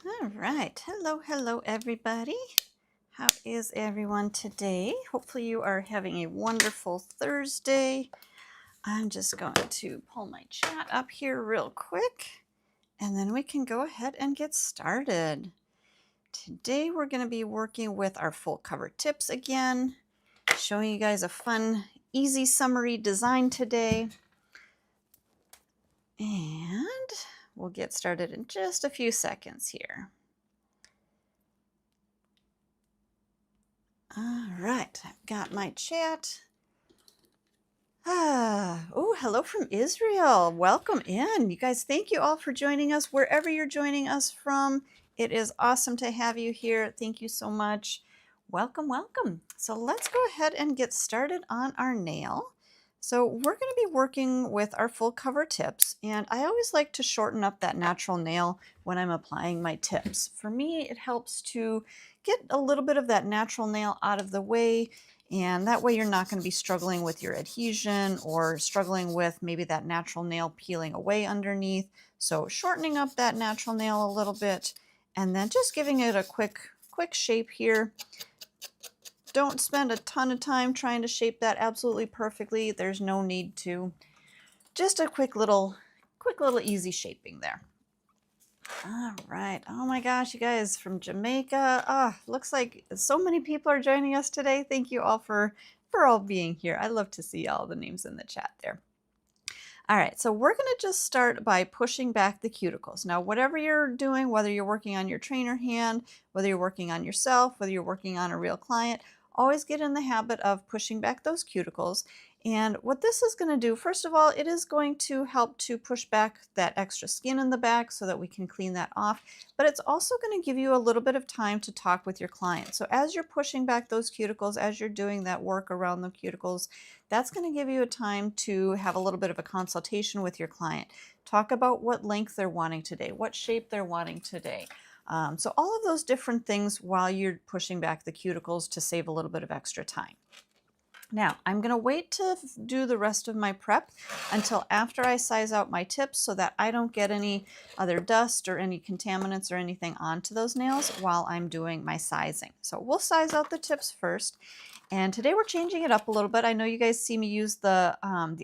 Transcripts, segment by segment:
All right. Hello, everybody. How is everyone today? Hopefully you are having a wonderful Thursday. I'm just going to pull my chat up here real quick, and then we can go ahead and get started. Today we're going to be working with our full cover tips again, showing you guys a fun, easy summary design today. And we'll get started in just a few seconds here. All right, I've got my chat. Oh, hello from Israel. Welcome in. You guys, thank you all for joining us wherever you're joining us from. It is awesome to have you here. Thank you so much. Welcome, welcome. So let's go ahead and get started on our nail. So we're going to be working with our full cover tips, and I always like to shorten up that natural nail when I'm applying my tips. For me, it helps to get a little bit of that natural nail out of the way, and that way you're not going to be struggling with your adhesion or struggling with maybe that natural nail peeling away underneath. So shortening up that natural nail a little bit, and then just giving it a quick shape here. Don't spend a ton of time trying to shape that absolutely perfectly. There's no need to. Just a quick little easy shaping there. All right. Oh my gosh, you guys from Jamaica. Looks like so many people are joining us today. Thank you all for all being here. I love to see all the names in the chat there. All right, so we're going to just start by pushing back the cuticles. Now, whatever you're doing, whether you're working on your trainer hand, whether you're working on yourself, whether you're working on a real client, always get in the habit of pushing back those cuticles. And what this is going to do, first of all, it is going to help to push back that extra skin in the back so that we can clean that off. But it's also going to give you a little bit of time to talk with your client. So as you're pushing back those cuticles, as you're doing that work around the cuticles, that's going to give you a time to have a little bit of a consultation with your client. Talk about what length they're wanting today, what shape they're wanting today. So all of those different things while you're pushing back the cuticles to save a little bit of extra time. Now, I'm going to wait to do the rest of my prep until after I size out my tips so that I don't get any other dust or any contaminants or anything onto those nails while I'm doing my sizing. So we'll size out the tips first. And today we're changing it up a little bit. I know you guys see me use the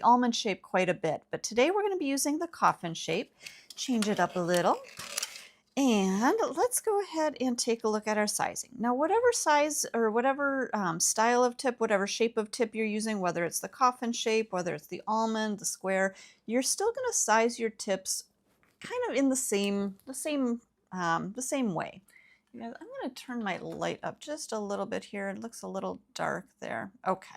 almond shape quite a bit, but today we're going to be using the coffin shape. Change it up a little. And let's go ahead and take a look at our sizing. Now, whatever size or whatever style of tip, whatever shape of tip you're using, whether it's the coffin shape, whether it's the almond, the square, you're still going to size your tips kind of in the same way. I'm going to turn my light up just a little bit here. It looks a little dark there. Okay.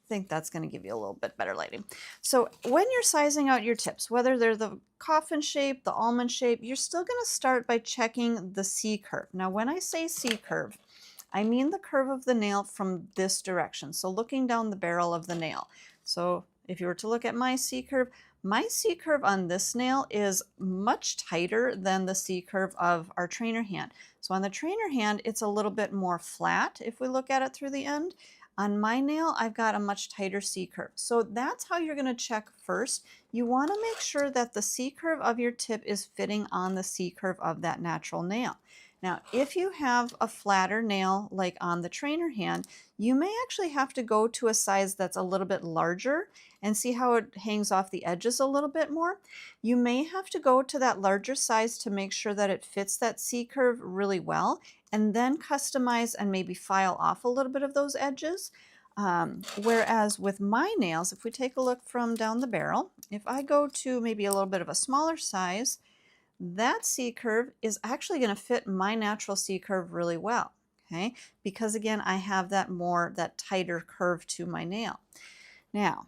I think that's going to give you a little bit better lighting. So when you're sizing out your tips, whether they're the coffin shape, the almond shape, you're still going to start by checking the C curve. Now, when I say C curve, I mean the curve of the nail from this direction. So looking down the barrel of the nail. So if you were to look at my C curve on this nail is much tighter than the C curve of our trainer hand. So on the trainer hand, it's a little bit more flat if we look at it through the end. On my nail, I've got a much tighter C curve. So that's how you're going to check first. You want to make sure that the C curve of your tip is fitting on the C curve of that natural nail. Now, if you have a flatter nail like on the trainer hand, you may actually have to go to a size that's a little bit larger and see how it hangs off the edges a little bit more. You may have to go to that larger size to make sure that it fits that C curve really well, and then customize and maybe file off a little bit of those edges. Whereas with my nails, if we take a look from down the barrel, if I go to maybe a little bit of a smaller size, that C curve is actually going to fit my natural C curve really well, okay? Because again, I have that tighter curve to my nail. Now,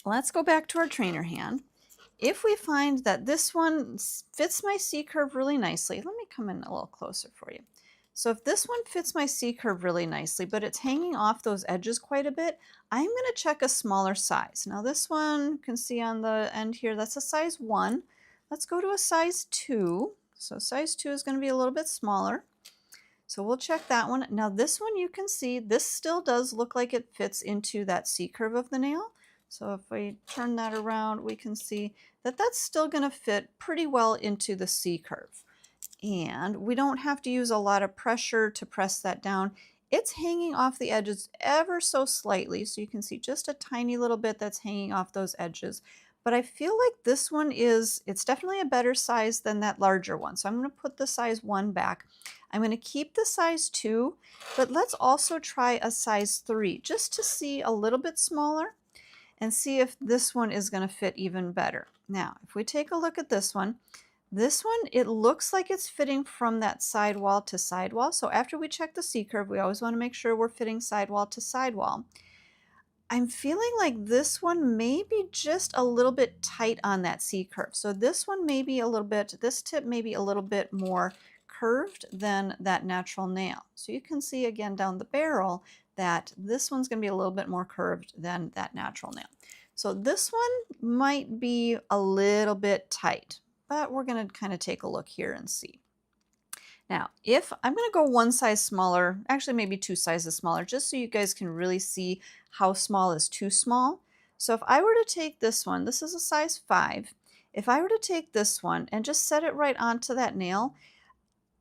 let's go back to our trainer hand. If we find that this one fits my C curve really nicely, let me come in a little closer for you. So if this one fits my C curve really nicely, but it's hanging off those edges quite a bit, I'm going to check a smaller size. Now this one, you can see on the end here, that's a size 1. Let's go to a size 2. So size 2 is going to be a little bit smaller. So we'll check that one. Now this one, you can see this still does look like it fits into that C curve of the nail. So if we turn that around, we can see that that's still going to fit pretty well into the C curve. And we don't have to use a lot of pressure to press that down. It's hanging off the edges ever so slightly, so you can see just a tiny little bit that's hanging off those edges. But I feel like this one it's definitely a better size than that larger one. So I'm going to put the size 1 back. I'm going to keep the size 2, but let's also try a size 3 just to see a little bit smaller and see if this one is going to fit even better. Now, if we take a look at this one, it looks like it's fitting from that sidewall to sidewall. So after we check the C-curve, we always want to make sure we're fitting sidewall to sidewall. I'm feeling like this one may be just a little bit tight on that C-curve. So this one may be a little bit, this tip may be a little bit more curved than that natural nail. So you can see again down the barrel that this one's going to be a little bit more curved than that natural nail. So this one might be a little bit tight, but we're going to kind of take a look here and see. Now, if I'm going to go one size smaller, actually maybe 2 sizes smaller, just so you guys can really see how small is too small. So if I were to take this one, this is a size 5. If I were to take this one and just set it right onto that nail,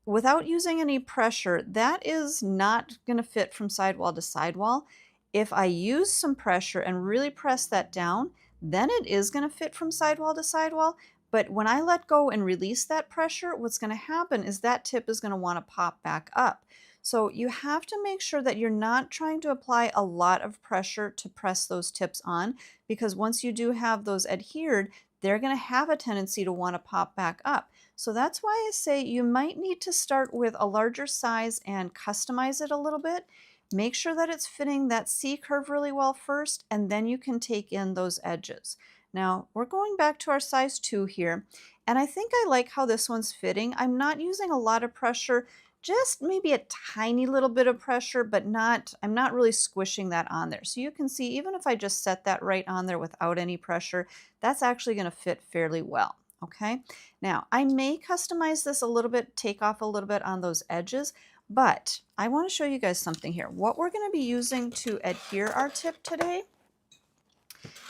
without using any pressure, that is not going to fit from sidewall to sidewall. If I use some pressure and really press that down, then it is going to fit from sidewall to sidewall. But when I let go and release that pressure, what's going to happen is that tip is going to want to pop back up. So you have to make sure that you're not trying to apply a lot of pressure to press those tips on, because once you do have those adhered, they're going to have a tendency to want to pop back up. So that's why I say you might need to start with a larger size and customize it a little bit. Make sure that it's fitting that C-curve really well first, and then you can take in those edges. Now, we're going back to our size 2 here, and I think I like how this one's fitting. I'm not using a lot of pressure, just maybe a tiny little bit of pressure, but I'm not really squishing that on there. So you can see, even if I just set that right on there without any pressure, that's actually going to fit fairly well. Okay, now I may customize this a little bit, take off a little bit on those edges, but I want to show you guys something here. What we're going to be using to adhere our tip today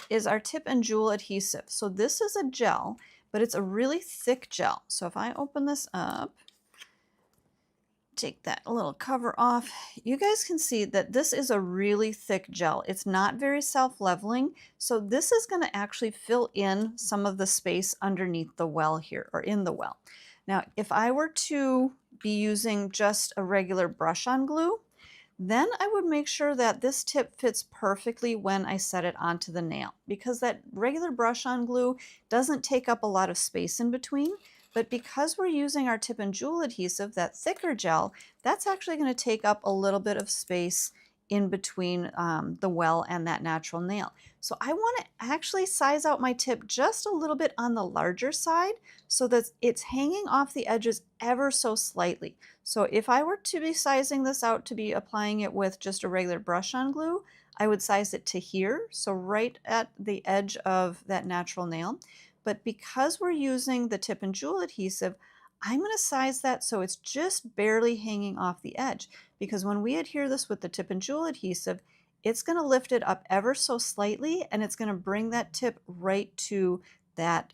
is our tip and jewel adhesive. So this is a gel, but it's a really thick gel. So if I open this up, take that little cover off, you guys can see that this is a really thick gel. It's not very self-leveling, so this is going to actually fill in some of the space underneath the well here, or in the well. Now, if I were to be using just a regular brush-on glue, then I would make sure that this tip fits perfectly when I set it onto the nail, because that regular brush-on glue doesn't take up a lot of space in between. But because we're using our tip and jewel adhesive, that thicker gel, that's actually going to take up a little bit of space in between the well and that natural nail. So I want to actually size out my tip just a little bit on the larger side so that it's hanging off the edges ever so slightly. So if I were to be sizing this out to be applying it with just a regular brush-on glue, I would size it to here, so right at the edge of that natural nail. But because we're using the tip and jewel adhesive, I'm going to size that so it's just barely hanging off the edge, because when we adhere this with the tip and jewel adhesive, it's going to lift it up ever so slightly, and it's going to bring that tip right to that,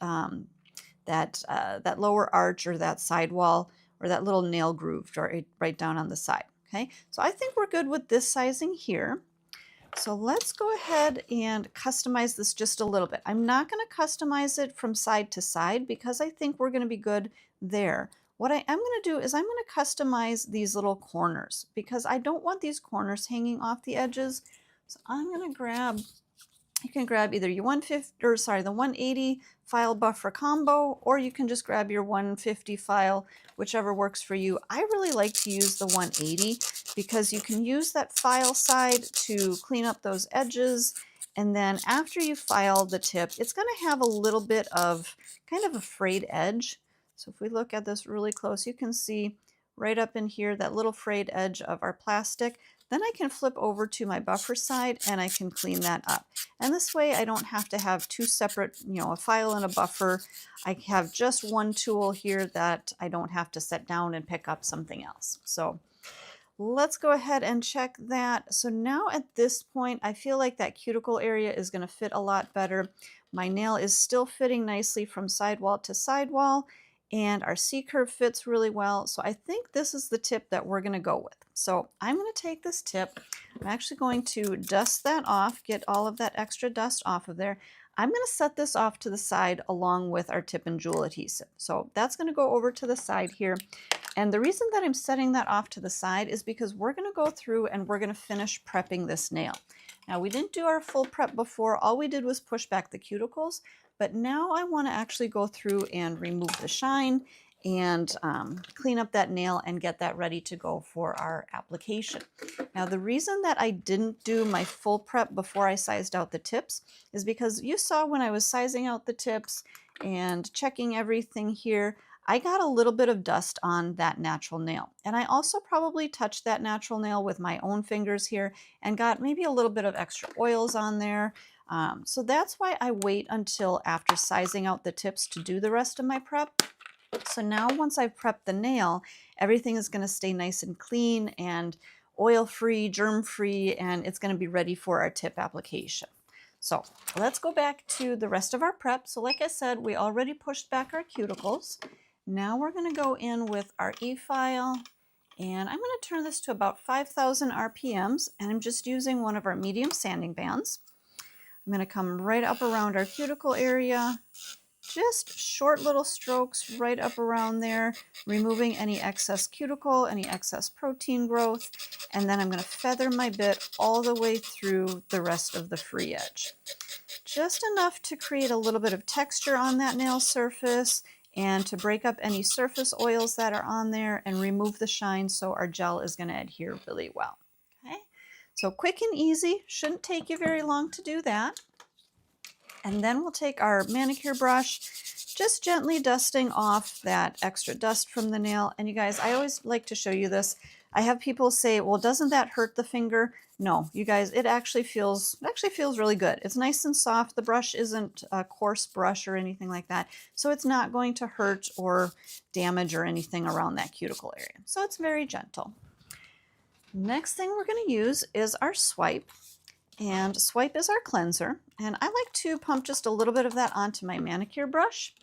that lower arch or that sidewall or that little nail groove right down on the side. Okay, so I think we're good with this sizing here. So let's go ahead and customize this just a little bit. I'm not going to customize it from side to side because I think we're going to be good there. What I am going to do is I'm going to customize these little corners because I don't want these corners hanging off the edges. So I'm going to grab, you can grab either your the 180 file buffer combo, or you can just grab your 150 file, whichever works for you. I really like to use the 180 because you can use that file side to clean up those edges. And then after you file the tip, it's going to have a little bit of kind of a frayed edge. So if we look at this really close, you can see right up in here that little frayed edge of our plastic. Then I can flip over to my buffer side and I can clean that up. And this way I don't have to have two separate, a file and a buffer. I have just one tool here that I don't have to set down and pick up something else. So let's go ahead and check that. So now at this point, I feel like that cuticle area is going to fit a lot better. My nail is still fitting nicely from sidewall to sidewall. and our C-curve fits really well. So I think this is the tip that we're gonna go with. So I'm gonna take this tip, I'm actually going to dust that off, get all of that extra dust off of there. I'm gonna set this off to the side along with our tip and jewel adhesive. So that's gonna go over to the side here. And the reason that I'm setting that off to the side is because we're gonna go through and we're gonna finish prepping this nail. Now we didn't do our full prep before, all we did was push back the cuticles, but now I wanna actually go through and remove the shine and clean up that nail and get that ready to go for our application. Now the reason that I didn't do my full prep before I sized out the tips is because you saw when I was sizing out the tips and checking everything here, I got a little bit of dust on that natural nail. And I also probably touched that natural nail with my own fingers here and got maybe a little bit of extra oils on there. So that's why I wait until after sizing out the tips to do the rest of my prep. So now once I've prepped the nail, everything is going to stay nice and clean and oil-free, germ-free, and it's going to be ready for our tip application. So let's go back to the rest of our prep. So like I said, we already pushed back our cuticles. Now we're going to go in with our e-file, and I'm going to turn this to about 5,000 RPMs, and I'm just using one of our medium sanding bands. I'm going to come right up around our cuticle area, just short little strokes right up around there, removing any excess cuticle, any excess protein growth, and then I'm going to feather my bit all the way through the rest of the free edge. Just enough to create a little bit of texture on that nail surface and to break up any surface oils that are on there and remove the shine so our gel is going to adhere really well. Okay, so quick and easy, shouldn't take you very long to do that. And then we'll take our manicure brush, just gently dusting off that extra dust from the nail. And you guys, I always like to show you this. I have people say, well, doesn't that hurt the finger? No, you guys, it actually feels really good. It's nice and soft. The brush isn't a coarse brush or anything like that. So it's not going to hurt or damage or anything around that cuticle area. So it's very gentle. Next thing we're going to use is our swipe. And swipe is our cleanser, and I like to pump just a little bit of that onto my manicure brush,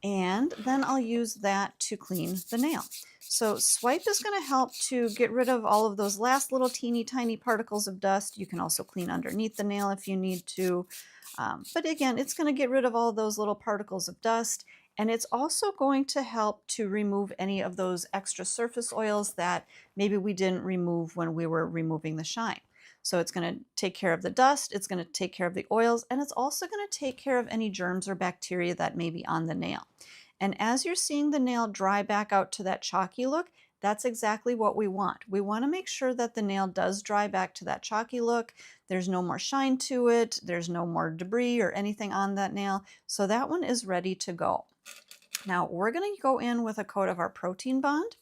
and then I'll use that to clean the nail. So swipe is going to help to get rid of all of those last little teeny tiny particles of dust. You can also clean underneath the nail if you need to, but again, it's going to get rid of all those little particles of dust, and it's also going to help to remove any of those extra surface oils that maybe we didn't remove when we were removing the shine. So it's going to take care of the dust, it's going to take care of the oils, and it's also going to take care of any germs or bacteria that may be on the nail. And as you're seeing the nail dry back out to that chalky look, that's exactly what we want. We want to make sure that the nail does dry back to that chalky look. There's no more shine to it, there's no more debris or anything on that nail. So that one is ready to go. Now we're going to go in with a coat of our Protein Bond,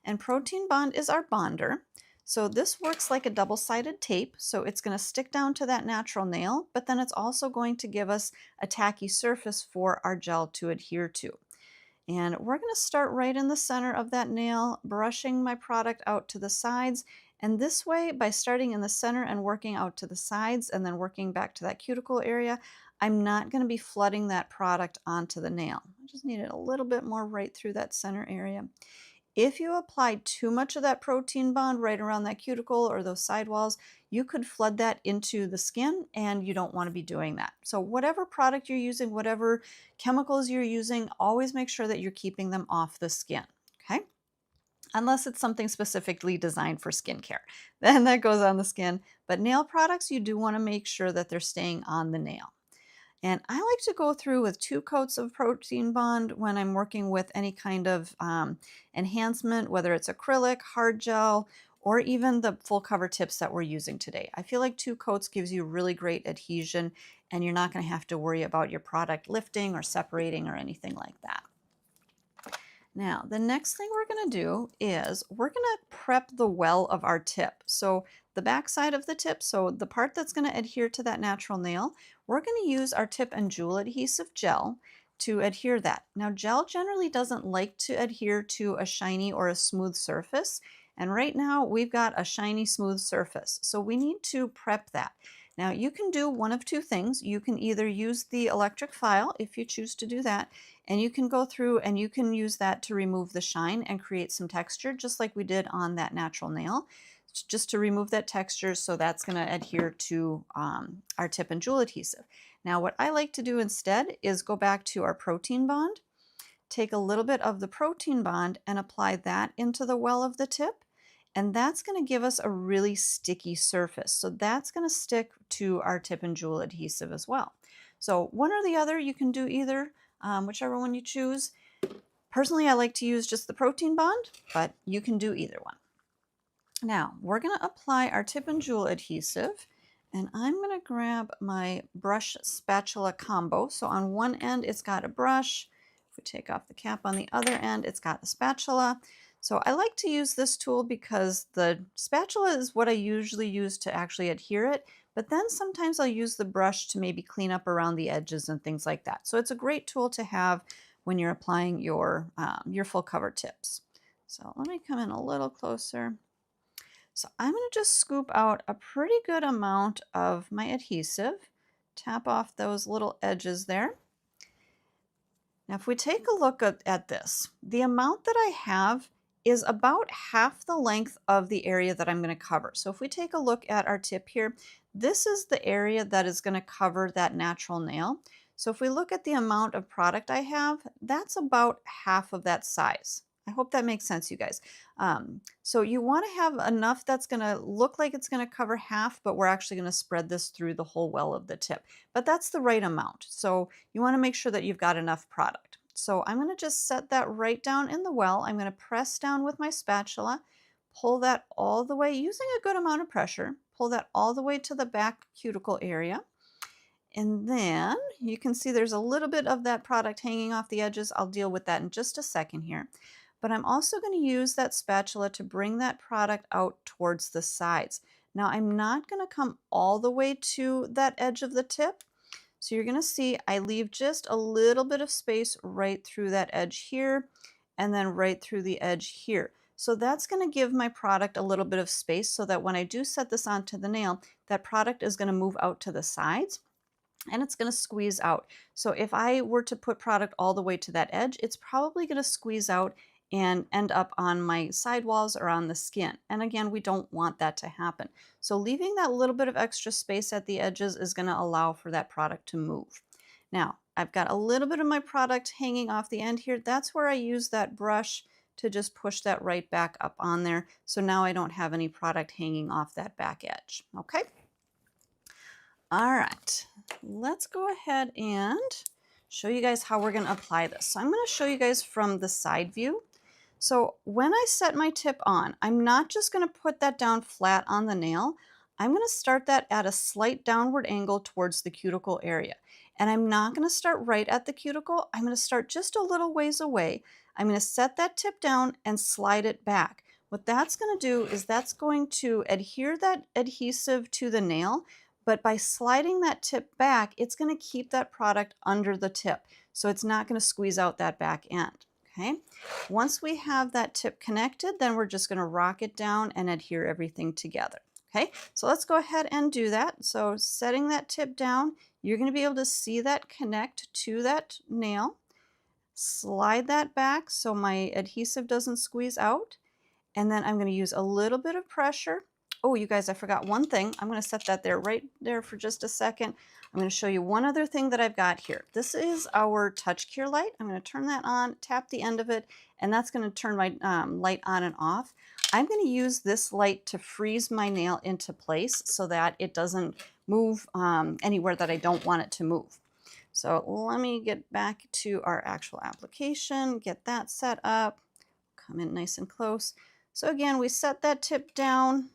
and Protein Bond is our bonder. So this works like a double-sided tape, so it's going to stick down to that natural nail, but then it's also going to give us a tacky surface for our gel to adhere to. And we're going to start right in the center of that nail, brushing my product out to the sides. And this way, by starting in the center and working out to the sides and then working back to that cuticle area, I'm not going to be flooding that product onto the nail. I just need it a little bit more right through that center area. If you apply too much of that Protein Bond right around that cuticle or those sidewalls, you could flood that into the skin, and you don't want to be doing that. So whatever product you're using, whatever chemicals you're using, always make sure that you're keeping them off the skin, okay? Unless it's something specifically designed for skincare, then that goes on the skin. But nail products, you do want to make sure that they're staying on the nail. And I like to go through with 2 coats of Protein Bond when I'm working with any kind of enhancement, whether it's acrylic, hard gel, or even the full cover tips that we're using today. I feel like 2 coats gives you really great adhesion, and you're not going to have to worry about your product lifting or separating or anything like that. Now, the next thing we're going to do is we're going to prep the well of our tip. So the back side of the tip, so the part that's going to adhere to that natural nail, we're going to use our tip and Jewel Adhesive Gel to adhere that. Now, gel generally doesn't like to adhere to a shiny or a smooth surface. And right now we've got a shiny, smooth surface. So we need to prep that. Now you can do one of two things. You can either use the electric file if you choose to do that, and you can go through and you can use that to remove the shine and create some texture, just like we did on that natural nail, just to remove that texture. So that's going to adhere to our tip and jewel adhesive. Now what I like to do instead is go back to our protein bond, take a little bit of the protein bond and apply that into the well of the tip. And that's going to give us a really sticky surface. So that's going to stick to our tip and jewel adhesive as well. So one or the other, you can do either, whichever one you choose. Personally, I like to use just the protein bond, but you can do either one. Now we're going to apply our tip and jewel adhesive, and I'm going to grab my brush spatula combo. So on one end, it's got a brush. If we take off the cap, on the other end, it's got a spatula. So I like to use this tool because the spatula is what I usually use to actually adhere it, but then sometimes I'll use the brush to maybe clean up around the edges and things like that. So it's a great tool to have when you're applying your full cover tips. So let me come in a little closer. So I'm going to just scoop out a pretty good amount of my adhesive, tap off those little edges there. Now if we take a look at this, the amount that I have is about half the length of the area that I'm going to cover. So if we take a look at our tip here, this is the area that is going to cover that natural nail. So if we look at the amount of product I have, that's about half of that size. I hope that makes sense, you guys. So you want to have enough that's going to look like it's going to cover half, but we're actually going to spread this through the whole well of the tip. But that's the right amount. So you want to make sure that you've got enough product. So I'm going to just set that right down in the well. I'm going to press down with my spatula, pull that all the way, using a good amount of pressure, pull that all the way to the back cuticle area. And then you can see there's a little bit of that product hanging off the edges. I'll deal with that in just a second here. But I'm also going to use that spatula to bring that product out towards the sides. Now I'm not going to come all the way to that edge of the tip. So you're going to see I leave just a little bit of space right through that edge here and then right through the edge here. So that's going to give my product a little bit of space so that when I do set this onto the nail, that product is going to move out to the sides and it's going to squeeze out. So if I were to put product all the way to that edge, it's probably going to squeeze out and end up on my sidewalls or on the skin. And again, we don't want that to happen. So leaving that little bit of extra space at the edges is going to allow for that product to move. Now, I've got a little bit of my product hanging off the end here. That's where I use that brush to just push that right back up on there. So now I don't have any product hanging off that back edge. Okay. All right, let's go ahead and show you guys how we're going to apply this. So I'm going to show you guys from the side view. So when I set my tip on, I'm not just going to put that down flat on the nail. I'm going to start that at a slight downward angle towards the cuticle area. And I'm not going to start right at the cuticle. I'm going to start just a little ways away. I'm going to set that tip down and slide it back. What that's going to do is that's going to adhere that adhesive to the nail, but by sliding that tip back, it's going to keep that product under the tip. So it's not going to squeeze out that back end. Okay. Once we have that tip connected, then we're just going to rock it down and adhere everything together. Okay, so let's go ahead and do that. So setting that tip down, you're going to be able to see that connect to that nail. Slide that back so my adhesive doesn't squeeze out. And then I'm going to use a little bit of pressure. Oh, you guys, I forgot one thing. I'm going to set that there right there for just a second. I'm going to show you one other thing that I've got here. This is our touch cure light. I'm going to turn that on, tap the end of it, and that's going to turn my light on and off. I'm going to use this light to freeze my nail into place so that it doesn't move anywhere that I don't want it to move. So let me get back to our actual application, get that set up, come in nice and close. So again, we set that tip down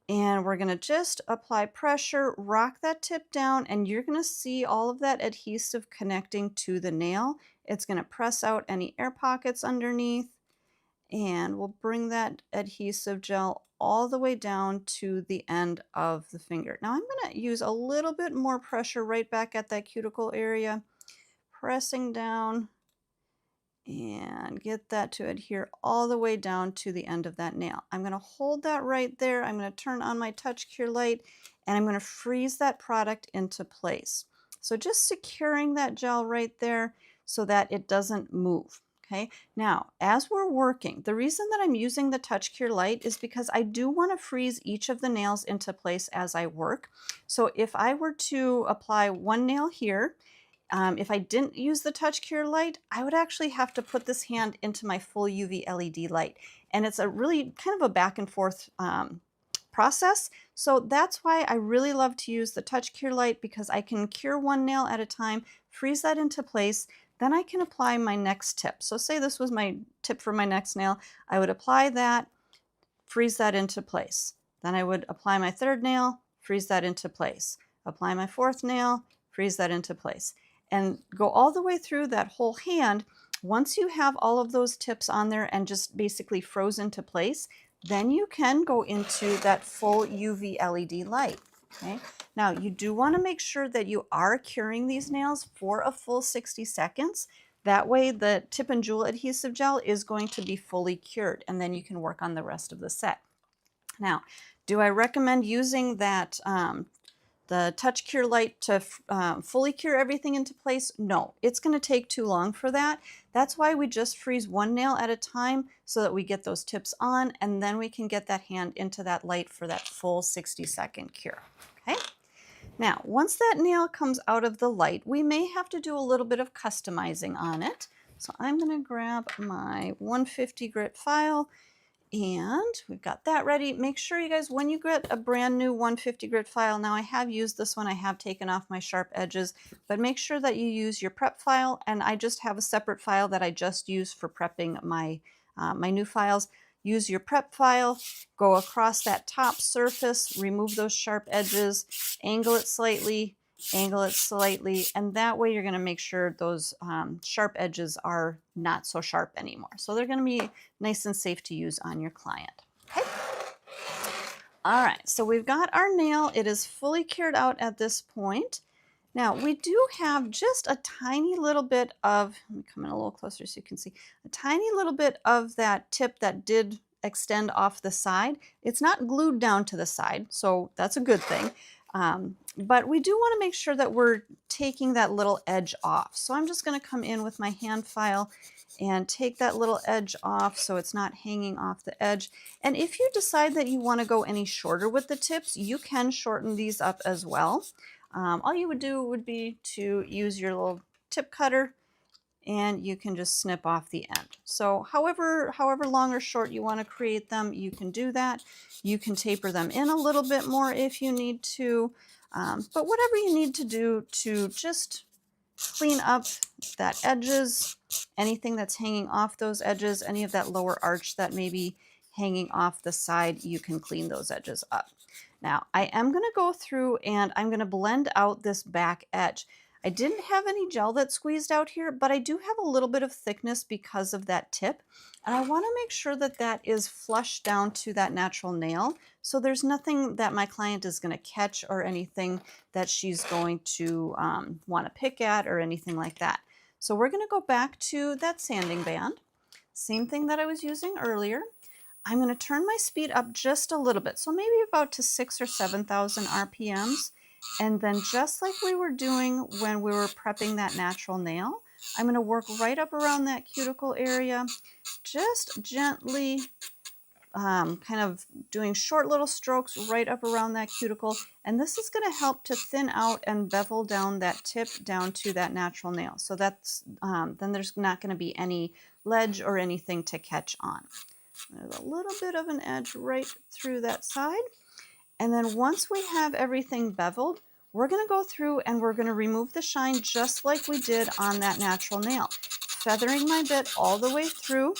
and we're going to just apply pressure, rock that tip down, and you're going to see all of that adhesive connecting to the nail. It's going to press out any air pockets underneath, and we'll bring that adhesive gel all the way down to the end of the finger. Now I'm going to use a little bit more pressure right back at that cuticle area, pressing down, and get that to adhere all the way down to the end of that nail. I'm going to hold that right there. I'm going to turn on my touch cure light, and I'm going to freeze that product into place. So just securing that gel right there so that it doesn't move. Okay, now as we're working, the reason that I'm using the Touch Cure Light is because I do want to freeze each of the nails into place as I work. So if I were to apply one nail here, if I didn't use the Touch Cure Light, I would actually have to put this hand into my full UV LED light. And it's a really kind of a back and forth process. So that's why I really love to use the Touch Cure Light, because I can cure one nail at a time, freeze that into place, then I can apply my next tip. So say this was my tip for my next nail, I would apply that, freeze that into place. Then I would apply my third nail, freeze that into place. Apply my fourth nail, freeze that into place. And go all the way through that whole hand. Once you have all of those tips on there and just basically froze into place, then you can go into that full UV LED light. Okay. Now you do want to make sure that you are curing these nails for a full 60 seconds. That way the tip and jewel adhesive gel is going to be fully cured, and then you can work on the rest of the set. Now, do I recommend using that the Touch Cure Light to fully cure everything into place? No, it's going to take too long for that. That's why we just freeze one nail at a time so that we get those tips on, and then we can get that hand into that light for that full 60-second cure. Okay. Now, once that nail comes out of the light, we may have to do a little bit of customizing on it. So I'm going to grab my 150 grit file, and we've got that ready. Make sure you guys, when you get a brand new 150 grit file, now I have used this one, I have taken off my sharp edges, but make sure that you use your prep file, and I just have a separate file that I just use for prepping my, my new files. Use your prep file, go across that top surface, remove those sharp edges, angle it slightly, and that way you're going to make sure those sharp edges are not so sharp anymore. So they're going to be nice and safe to use on your client. Okay. All right, so we've got our nail. It is fully cured out at this point. Now we do have just a tiny little bit of, let me come in a little closer so you can see, a tiny little bit of that tip that did extend off the side. It's not glued down to the side, so that's a good thing. But we do want to make sure that we're taking that little edge off. So I'm just going to come in with my hand file and take that little edge off so it's not hanging off the edge. And if you decide that you want to go any shorter with the tips, you can shorten these up as well. All you would do would be to use your little tip cutter, and you can just snip off the end. So however long or short you want to create them, you can do that. You can taper them in a little bit more if you need to, but whatever you need to do to just clean up that edges, anything that's hanging off those edges, any of that lower arch that may be hanging off the side, you can clean those edges up. Now I am going to go through and I'm going to blend out this back edge. I didn't have any gel that squeezed out here, but I do have a little bit of thickness because of that tip. And I want to make sure that that is flush down to that natural nail. So there's nothing that my client is going to catch or anything that she's going to want to pick at or anything like that. So we're going to go back to that sanding band. Same thing that I was using earlier. I'm going to turn my speed up just a little bit. So maybe about to 6,000 or 7,000 RPMs. And then just like we were doing when we were prepping that natural nail, I'm going to work right up around that cuticle area, just gently kind of doing short little strokes right up around that cuticle. And this is going to help to thin out and bevel down that tip down to that natural nail. So that's then there's not going to be any ledge or anything to catch on. There's a little bit of an edge right through that side. And then once we have everything beveled, we're going to go through and we're going to remove the shine just like we did on that natural nail, feathering my bit all the way through.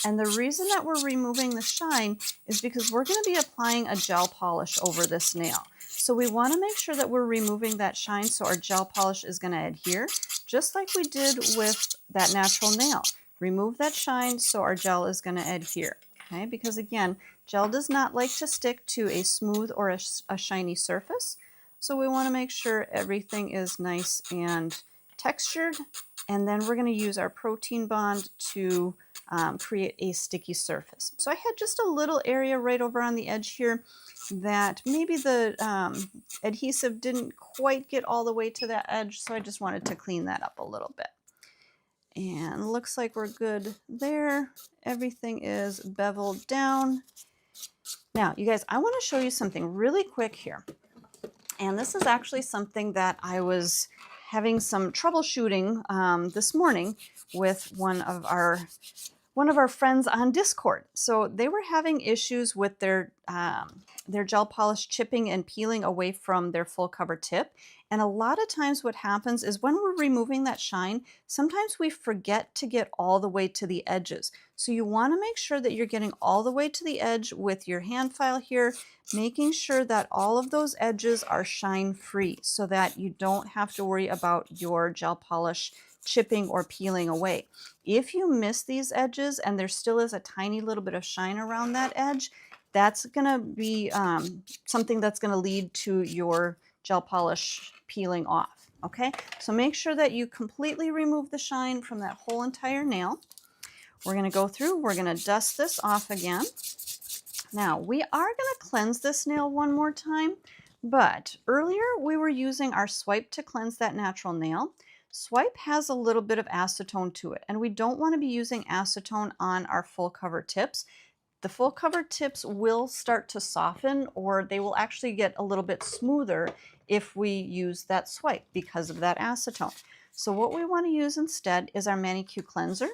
And the reason that we're removing the shine is because we're going to be applying a gel polish over this nail. So we want to make sure that we're removing that shine so our gel polish is going to adhere, just like we did with that natural nail. Remove that shine so our gel is going to adhere. Okay, because again, gel does not like to stick to a smooth or a shiny surface. So we want to make sure everything is nice and textured, and then we're going to use our protein bond to create a sticky surface. So I had just a little area right over on the edge here that maybe the adhesive didn't quite get all the way to that edge, so I just wanted to clean that up a little bit. And looks like we're good there. Everything is beveled down. Now, you guys, I want to show you something really quick here. And this is actually something that I was having some troubleshooting this morning with one of our friends on Discord. So they were having issues with their gel polish chipping and peeling away from their full cover tip. And a lot of times what happens is when we're removing that shine, sometimes we forget to get all the way to the edges. So you want to make sure that you're getting all the way to the edge with your hand file here, making sure that all of those edges are shine free so that you don't have to worry about your gel polish chipping or peeling away. If you miss these edges and there still is a tiny little bit of shine around that edge, that's going to be something that's going to lead to your gel polish peeling off. Okay, so make sure that you completely remove the shine from that whole entire nail. We're going to go through, we're going to dust this off again. Now we are going to cleanse this nail one more time, but earlier we were using our swipe to cleanse that natural nail. Swipe has a little bit of acetone to it, and we don't want to be using acetone on our full cover tips. The full cover tips will start to soften, or they will actually get a little bit smoother if we use that swipe because of that acetone. So what we want to use instead is our ManiQ Cleanser.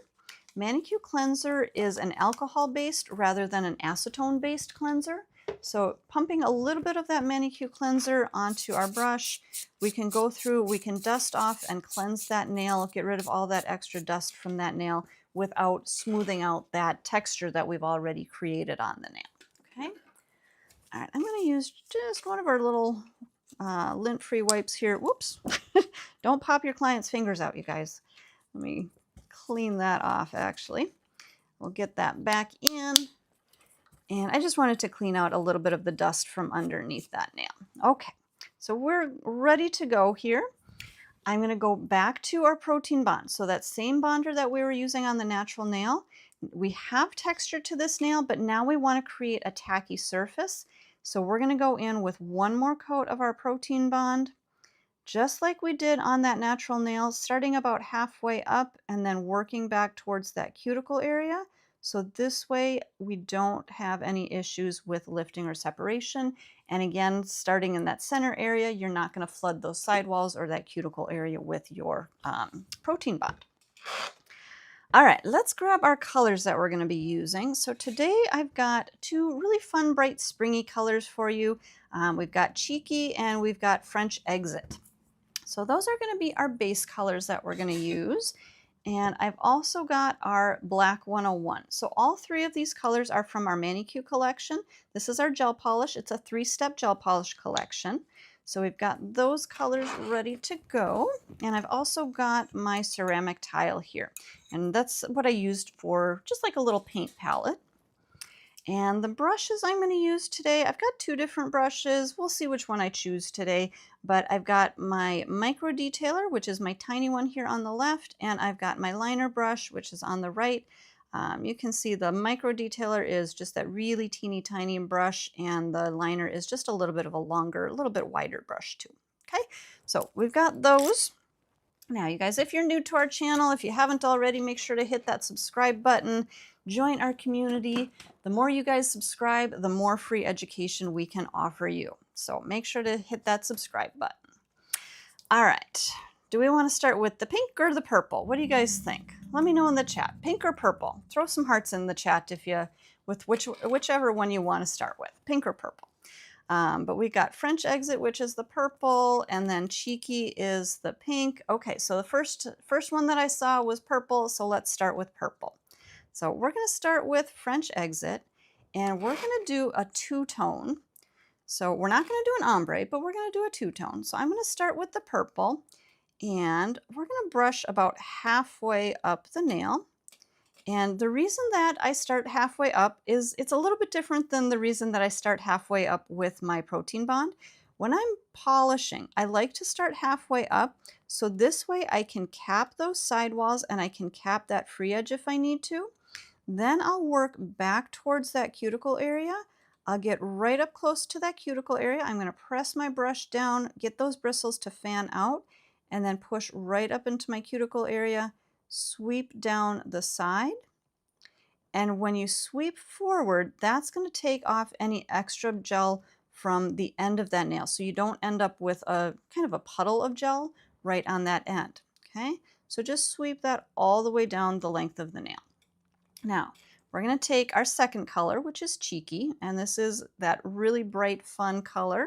ManiQ Cleanser is an alcohol-based rather than an acetone-based cleanser. So pumping a little bit of that ManiQ Cleanser onto our brush, we can go through, we can dust off and cleanse that nail, get rid of all that extra dust from that nail without smoothing out that texture that we've already created on the nail. Okay. All right, I'm going to use just one of our little lint-free wipes here. Whoops. Don't pop your client's fingers out, you guys. Let me clean that off, actually. We'll get that back in. And I just wanted to clean out a little bit of the dust from underneath that nail. Okay, so we're ready to go here. I'm going to go back to our protein bond. So that same bonder that we were using on the natural nail, we have texture to this nail, but now we want to create a tacky surface. So we're going to go in with one more coat of our protein bond, just like we did on that natural nail, starting about halfway up and then working back towards that cuticle area. So this way we don't have any issues with lifting or separation. And again, starting in that center area, you're not going to flood those sidewalls or that cuticle area with your protein bond. All right, let's grab our colors that we're going to be using. So today I've got two really fun, bright, springy colors for you. We've got Cheeky and we've got French Exit. So those are going to be our base colors that we're going to use. And I've also got our Black 101. So all three of these colors are from our ManiQ collection. This is our gel polish. It's a 3-step gel polish collection. So we've got those colors ready to go. And I've also got my ceramic tile here. And that's what I used for just like a little paint palette. And the brushes I'm going to use today, I've got two different brushes. We'll see which one I choose today. But I've got my micro detailer, which is my tiny one here on the left, and I've got my liner brush, which is on the right. You can see the micro detailer is just that really teeny tiny brush, and the liner is just a little bit of a longer, a little bit wider brush too. Okay, so we've got those. Now, you guys, if you're new to our channel, if you haven't already, make sure to hit that subscribe button. Join our community. The more you guys subscribe, the more free education we can offer you. So make sure to hit that subscribe button. All right. Do we want to start with the pink or the purple? What do you guys think? Let me know in the chat. Pink or purple? Throw some hearts in the chat if you, with whichever one you want to start with, pink or purple. But we got French Exit, which is the purple, and then Cheeky is the pink. Okay, so the first one that I saw was purple, so let's start with purple. So we're going to start with French Exit, and we're going to do a two-tone. So we're not going to do an ombre, but we're going to do a two-tone. So I'm going to start with the purple, and we're going to brush about halfway up the nail. And the reason that I start halfway up is it's a little bit different than the reason that I start halfway up with my protein bond. When I'm polishing, I like to start halfway up, so this way I can cap those sidewalls and I can cap that free edge if I need to. Then I'll work back towards that cuticle area. I'll get right up close to that cuticle area. I'm going to press my brush down, get those bristles to fan out, and then push right up into my cuticle area, sweep down the side. And when you sweep forward, that's going to take off any extra gel from the end of that nail, so you don't end up with a kind of a puddle of gel right on that end. Okay, so just sweep that all the way down the length of the nail. Now, we're going to take our second color, which is Cheeky, and this is that really bright, fun color,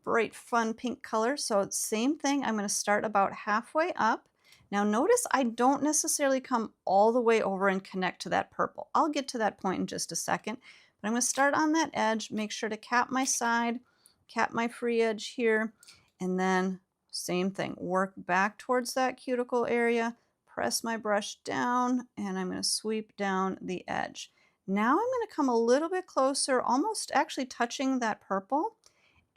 bright, fun pink color. So same thing, I'm going to start about halfway up. Now notice I don't necessarily come all the way over and connect to that purple. I'll get to that point in just a second, but I'm going to start on that edge, make sure to cap my side, cap my free edge here, and then same thing, work back towards that cuticle area, press my brush down, and I'm going to sweep down the edge. Now I'm going to come a little bit closer, almost actually touching that purple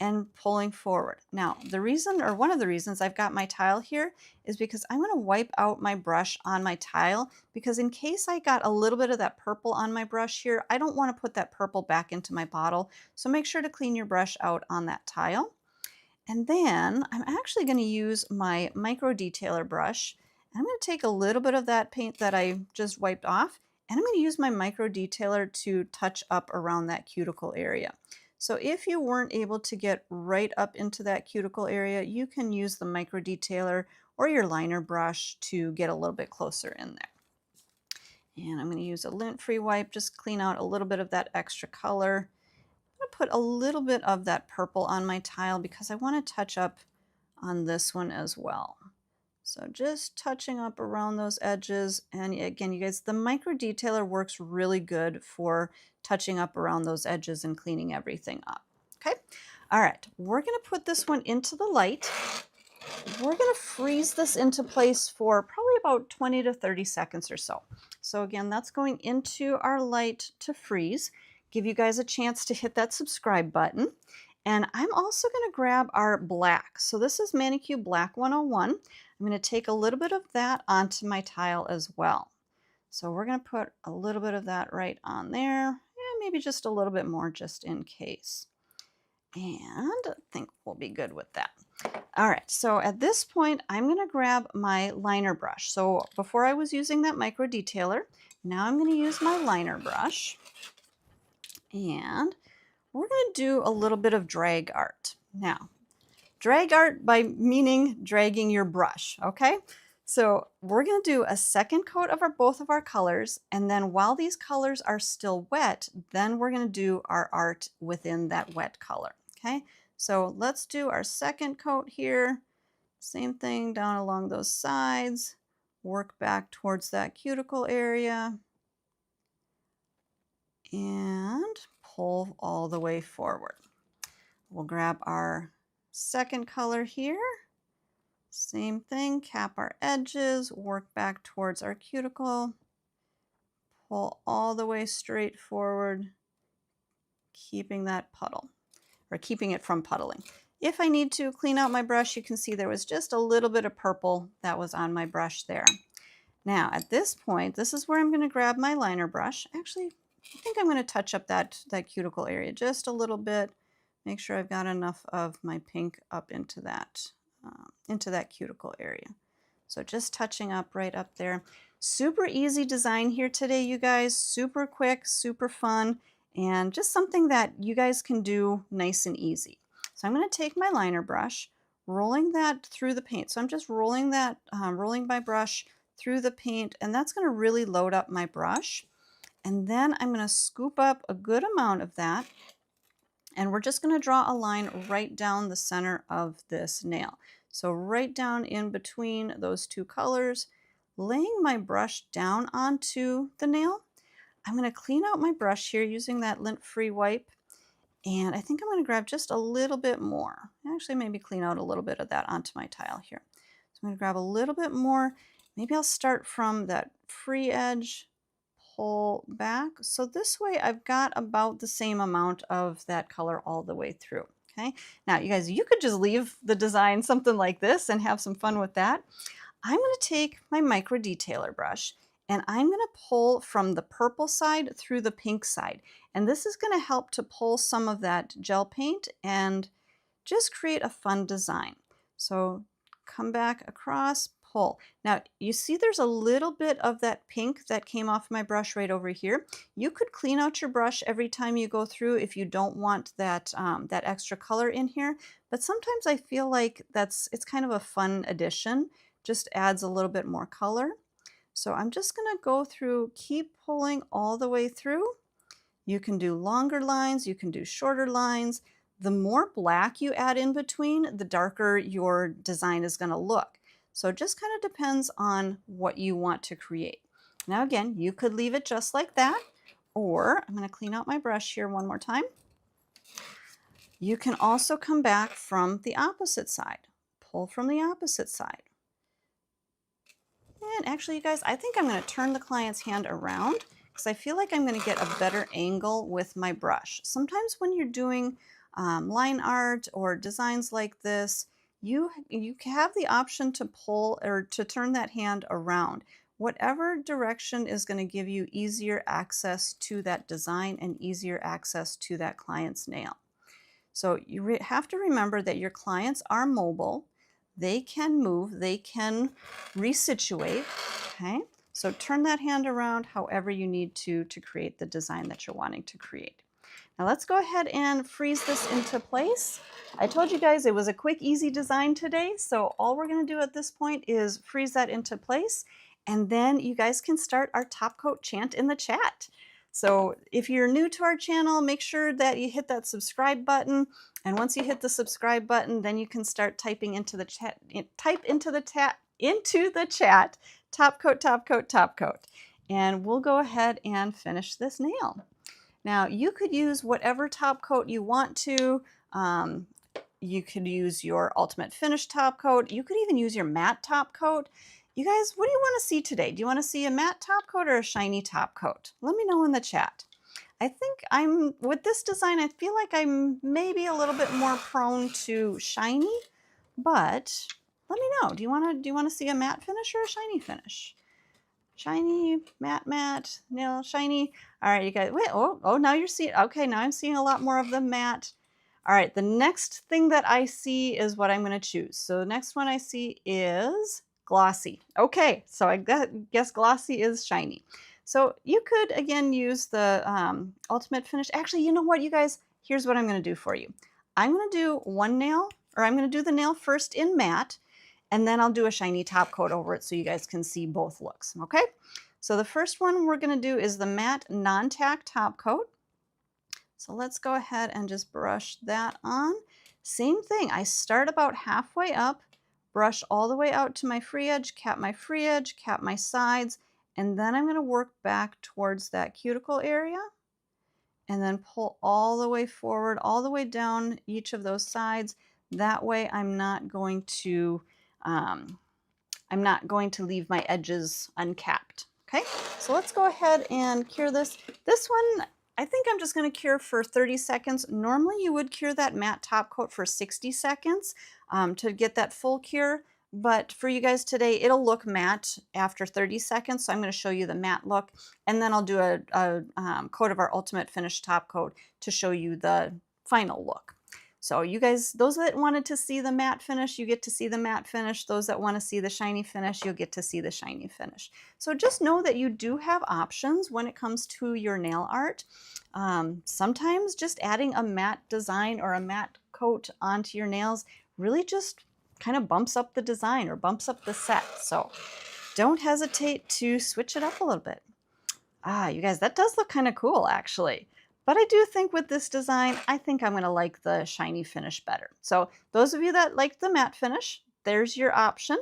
and pulling forward. Now, the reason, or one of the reasons I've got my tile here is because I'm going to wipe out my brush on my tile, because in case I got a little bit of that purple on my brush here, I don't want to put that purple back into my bottle. So make sure to clean your brush out on that tile. And then I'm actually going to use my micro detailer brush. And I'm going to take a little bit of that paint that I just wiped off, and I'm going to use my micro detailer to touch up around that cuticle area. So if you weren't able to get right up into that cuticle area, you can use the micro detailer or your liner brush to get a little bit closer in there. And I'm going to use a lint-free wipe, just clean out a little bit of that extra color. I'm going to put a little bit of that purple on my tile because I want to touch up on this one as well. So just touching up around those edges. And again, you guys, the micro detailer works really good for touching up around those edges and cleaning everything up. Okay. All right. We're going to put this one into the light. We're going to freeze this into place for probably about 20 to 30 seconds or so. So again, that's going into our light to freeze. Give you guys a chance to hit that subscribe button. And I'm also going to grab our black. So this is ManiQ Black 101. I'm going to take a little bit of that onto my tile as well. So we're going to put a little bit of that right on there, and maybe just a little bit more just in case. And I think we'll be good with that. All right, so at this point, I'm going to grab my liner brush. So before I was using that micro detailer, now I'm going to use my liner brush. And we're going to do a little bit of drag art. Now, drag art by meaning dragging your brush, okay? So we're going to do a second coat of both of our colors, and then while these colors are still wet, then we're going to do our art within that wet color, okay? So let's do our second coat here. Same thing down along those sides. Work back towards that cuticle area. And pull all the way forward. We'll grab our second color here. Same thing, cap our edges, work back towards our cuticle, pull all the way straight forward, keeping that puddle, or keeping it from puddling. If I need to clean out my brush, you can see there was just a little bit of purple that was on my brush there. Now at this point, this is where I'm going to grab my liner brush. Actually, I think I'm going to touch up that cuticle area just a little bit. Make sure I've got enough of my pink up into that cuticle area. So just touching up right up there. Super easy design here today, you guys. Super quick, super fun, and just something that you guys can do nice and easy. So I'm going to take my liner brush, rolling that through the paint. So I'm just rolling that, rolling my brush through the paint, and that's going to really load up my brush. And then I'm going to scoop up a good amount of that, and we're just going to draw a line right down the center of this nail. So right down in between those two colors, laying my brush down onto the nail. I'm going to clean out my brush here using that lint-free wipe, and I think I'm going to grab just a little bit more. Actually, maybe clean out a little bit of that onto my tile here. So I'm going to grab a little bit more. Maybe I'll start from that free edge, pull back. So this way I've got about the same amount of that color all the way through. Okay, now you guys, you could just leave the design something like this and have some fun with that. I'm going to take my micro detailer brush and I'm going to pull from the purple side through the pink side. And this is going to help to pull some of that gel paint and just create a fun design. So come back across, pull. Now you see there's a little bit of that pink that came off my brush right over here. You could clean out your brush every time you go through if you don't want that, that extra color in here. But sometimes I feel like it's kind of a fun addition. Just adds a little bit more color. So I'm just going to go through, keep pulling all the way through. You can do longer lines, you can do shorter lines. The more black you add in between, the darker your design is going to look. So it just kind of depends on what you want to create. Now again, you could leave it just like that, or I'm going to clean out my brush here one more time. You can also come back from the opposite side. Pull from the opposite side. And actually, you guys, I think I'm going to turn the client's hand around because I feel like I'm going to get a better angle with my brush. Sometimes when you're doing line art or designs like this, you have the option to pull or to turn that hand around. Whatever direction is going to give you easier access to that design and easier access to that client's nail. So you have to remember that your clients are mobile. They can move, they can resituate, okay? So turn that hand around however you need to create the design that you're wanting to create. Now let's go ahead and freeze this into place. I told you guys it was a quick, easy design today, so all we're gonna do at this point is freeze that into place, and then you guys can start our top coat chant in the chat. So if you're new to our channel, make sure that you hit that subscribe button. And once you hit the subscribe button, then you can start typing into the chat, type into the chat, top coat, top coat, top coat. And we'll go ahead and finish this nail. Now you could use whatever top coat you want to. You could use your ultimate finish top coat. You could even use your matte top coat. You guys, what do you want to see today? Do you want to see a matte top coat or a shiny top coat? Let me know in the chat. I think with this design, I feel like I'm maybe a little bit more prone to shiny, but let me know. Do you want to see a matte finish or a shiny finish? Shiny, matte, nail, shiny. All right, you guys, wait, oh, now you're seeing, okay, now I'm seeing a lot more of the matte. All right, the next thing that I see is what I'm going to choose. So the next one I see is glossy. Okay, so I guess glossy is shiny. So you could, again, use the ultimate finish. Actually, you know what, you guys? Here's what I'm going to do for you. I'm going to do one nail, or I'm going to do the nail first in matte, and then I'll do a shiny top coat over it so you guys can see both looks, okay? So the first one we're going to do is the matte non-tack top coat. So let's go ahead and just brush that on. Same thing, I start about halfway up, brush all the way out to my free edge, cap my sides, and then I'm going to work back towards that cuticle area and then pull all the way forward, all the way down each of those sides. That way I'm not going to leave my edges uncapped. Okay, so let's go ahead and cure this. This one, I think I'm just going to cure for 30 seconds. Normally you would cure that matte top coat for 60 seconds to get that full cure. But for you guys today, it'll look matte after 30 seconds. So I'm going to show you the matte look. And then I'll do a coat of our ultimate finish top coat to show you the final look. So you guys, those that wanted to see the matte finish, you get to see the matte finish. Those that want to see the shiny finish, you'll get to see the shiny finish. So just know that you do have options when it comes to your nail art. Sometimes just adding a matte design or a matte coat onto your nails really just kind of bumps up the design or bumps up the set. So don't hesitate to switch it up a little bit. You guys, that does look kind of cool actually. But I do think with this design, I think I'm going to like the shiny finish better. So those of you that like the matte finish, there's your option.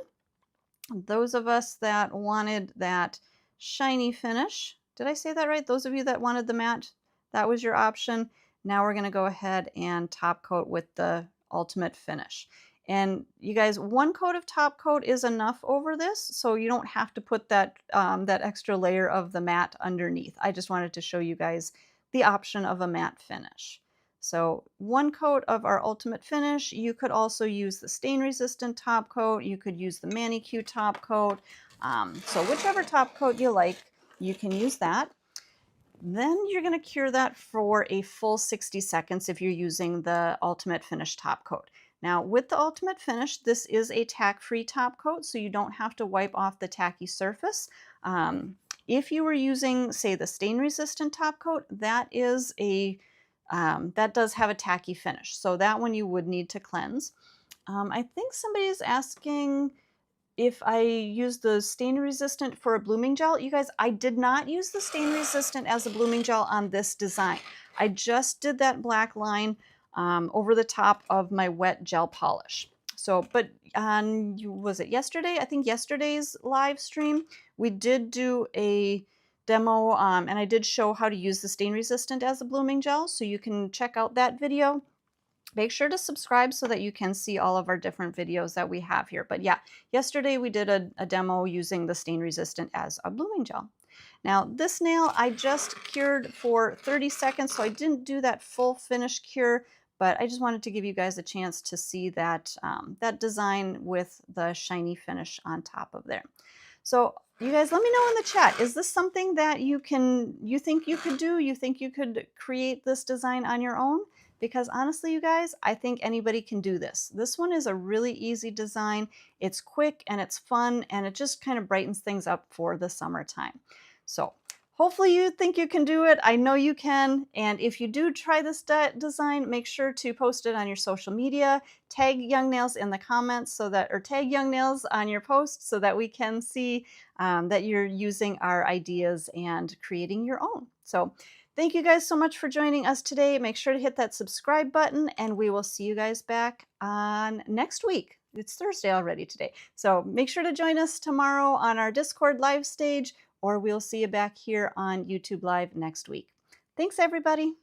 Those of us that wanted that shiny finish, did I say that right? Those of you that wanted the matte, that was your option. Now we're going to go ahead and top coat with the ultimate finish. And you guys, one coat of top coat is enough over this, so you don't have to put that, that extra layer of the matte underneath. I just wanted to show you guys the option of a matte finish. So 1 coat of our ultimate finish. You could also use the stain resistant top coat. You could use the ManiQ top coat. So whichever top coat you like, you can use that. Then you're going to cure that for a full 60 seconds if you're using the Ultimate Finish top coat. Now with the Ultimate Finish, this is a tack-free top coat, so you don't have to wipe off the tacky surface. If you were using, say, the stain-resistant top coat, that is that does have a tacky finish, so that one you would need to cleanse. I think somebody is asking if I use the stain resistant for a blooming gel. You guys, I did not use the stain resistant as a blooming gel on this design. I just did that black line over the top of my wet gel polish. So, but on, was it yesterday? I think yesterday's live stream, we did do a demo and I did show how to use the stain resistant as a blooming gel. So you can check out that video. Make sure to subscribe so that you can see all of our different videos that we have here. But yeah, yesterday we did a demo using the stain resistant as a blooming gel. Now this nail I just cured for 30 seconds, so I didn't do that full finish cure, but I just wanted to give you guys a chance to see that, that design with the shiny finish on top of there. So you guys, let me know in the chat, is this something that you think you could do? You think you could create this design on your own? Because honestly, you guys, I think anybody can do this. This one is a really easy design. It's quick and it's fun, and it just kind of brightens things up for the summertime. So hopefully you think you can do it. I know you can. And if you do try this design, make sure to post it on your social media. Tag Young Nails in the comments so that, or tag Young Nails on your post so that we can see that you're using our ideas and creating your own. So thank you guys so much for joining us today. Make sure to hit that subscribe button, and we will see you guys back on next week. It's Thursday already today. So make sure to join us tomorrow on our Discord live stage, or we'll see you back here on YouTube Live next week. Thanks, everybody.